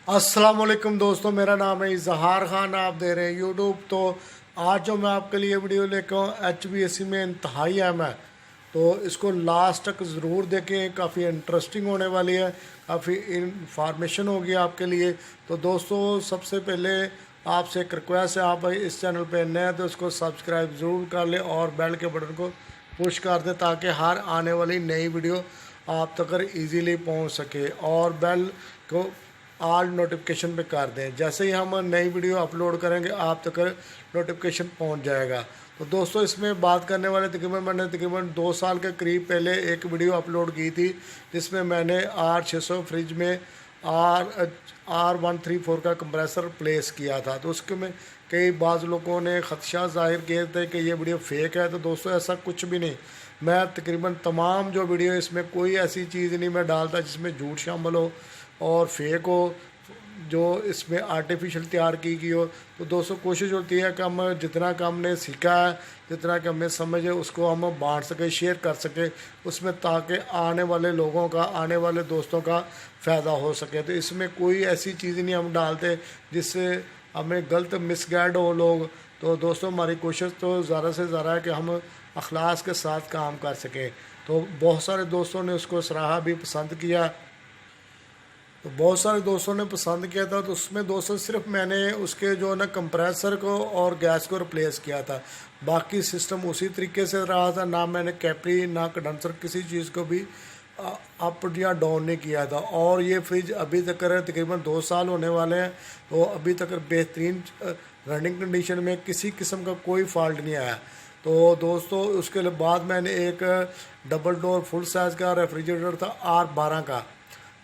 अस्सलाम वालेकुम दोस्तों, मेरा नाम है इजहार खान। आप दे रहे हैं यूट्यूब। तो आज जो मैं आपके लिए वीडियो लेकर हूँ HBSC में इंतहाई अहम है, तो इसको लास्ट तक ज़रूर देखें। काफ़ी इंटरेस्टिंग होने वाली है, काफ़ी इंफॉर्मेशन होगी आपके लिए। तो दोस्तों, सबसे पहले आपसे एक रिक्वेस्ट है, आप इस चैनल पे नए हैं तो इसको सब्सक्राइब ज़रूर कर लें और बेल के बटन को पुश कर दें ताकि हर आने वाली नई वीडियो आप तक ईज़िली पहुँच सके। और बेल को ऑल नोटिफिकेशन पे कर दें, जैसे ही हम नई वीडियो अपलोड करेंगे आप तक नोटिफिकेशन पहुंच जाएगा। तो दोस्तों, इसमें बात करने वाले मैंने तकरीबन 2 साल के करीब पहले एक वीडियो अपलोड की थी, जिसमें मैंने R600 फ्रिज में R134 का कंप्रेसर प्लेस किया था। तो उसके में कई बाज़ लोगों ने ख़दशा ज़ाहिर किए थे कि ये वीडियो फेक है। तो दोस्तों, ऐसा कुछ भी नहीं। मैं तकरीबन तमाम जो वीडियो, इसमें कोई ऐसी चीज़ नहीं मैं डालता जिसमें झूठ शामिल हो और फेक हो, जो इसमें आर्टिफिशियल तैयार की गई हो। तो दोस्तों, कोशिश होती है कि हम जितना कि हमने सीखा है, जितना कि हमें समझ है, उसको हम बांट सकें, शेयर कर सकें उसमें, ताकि आने वाले लोगों का, आने वाले दोस्तों का फ़ायदा हो सके। तो इसमें कोई ऐसी चीज़ नहीं हम डालते जिससे हमें गलत मिसगाइड हो लोग। तो दोस्तों, हमारी कोशिश तो ज़्यादा से ज़्यादा है कि हम अखलास के साथ काम कर सकें। तो बहुत सारे दोस्तों ने उसको सराहा भी, पसंद किया। तो बहुत सारे दोस्तों ने पसंद किया था। तो उसमें दोस्तों सिर्फ मैंने उसके जो है ना कंप्रेसर को और गैस को रिप्लेस किया था, बाकी सिस्टम उसी तरीके से रहा था। ना मैंने कैपरी ना कंडेंसर किसी चीज़ को भी अप या डाउन नहीं किया था। और ये फ्रिज अभी तक तकरीबन 2 साल होने वाले हैं, तो अभी तक बेहतरीन रनिंग कंडीशन में, किसी किस्म का कोई फॉल्ट नहीं आया। तो दोस्तों, उसके बाद मैंने एक डबल डोर फुल साइज़ का रेफ्रिजरेटर था R12 का,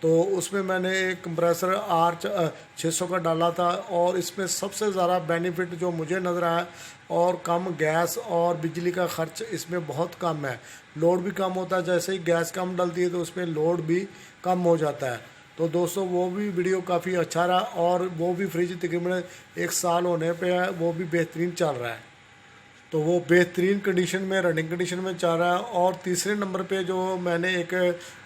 तो उसमें मैंने एक कंप्रेसर R600 का डाला था। और इसमें सबसे ज़्यादा बेनिफिट जो मुझे नज़र आया, और कम गैस और बिजली का ख़र्च इसमें बहुत कम है। लोड भी कम होता है, जैसे ही गैस कम डलती है तो उसमें लोड भी कम हो जाता है। तो दोस्तों, वो भी वीडियो काफ़ी अच्छा रहा, और वो भी फ्रिज तकरीबन 1 साल होने पे है, वो भी बेहतरीन चल रहा है। तो वो बेहतरीन कंडीशन में, रनिंग कंडीशन में चल रहा है। और तीसरे नंबर पे जो मैंने एक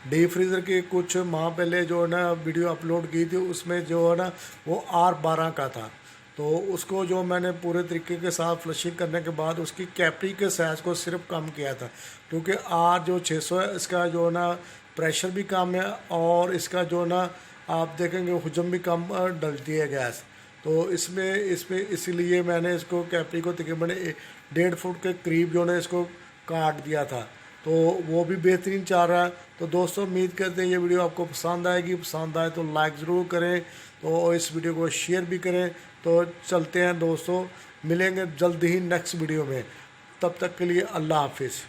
डीप फ्रीज़र की कुछ माह पहले जो है ना वीडियो अपलोड की थी, उसमें जो है ना वो R12 का था। तो उसको जो मैंने पूरे तरीके के साथ फ्लशिंग करने के बाद उसकी कैपरी के साइज़ को सिर्फ कम किया था, क्योंकि R600 है, इसका जो है ना प्रेशर भी कम है, और इसका जो है ना आप देखेंगे हुजम भी कम डलती है गैस। तो इसमें इसीलिए मैंने इसको कैपरी को तकरीबन 1.5 फुट के करीब जो है इसको काट दिया था। तो वो भी बेहतरीन चल रहा है। तो दोस्तों, उम्मीद करते हैं ये वीडियो आपको पसंद आएगी। पसंद आए तो लाइक ज़रूर करें, तो इस वीडियो को शेयर भी करें। तो चलते हैं दोस्तों, मिलेंगे जल्द ही नेक्स्ट वीडियो में। तब तक के लिए अल्लाह हाफिज़।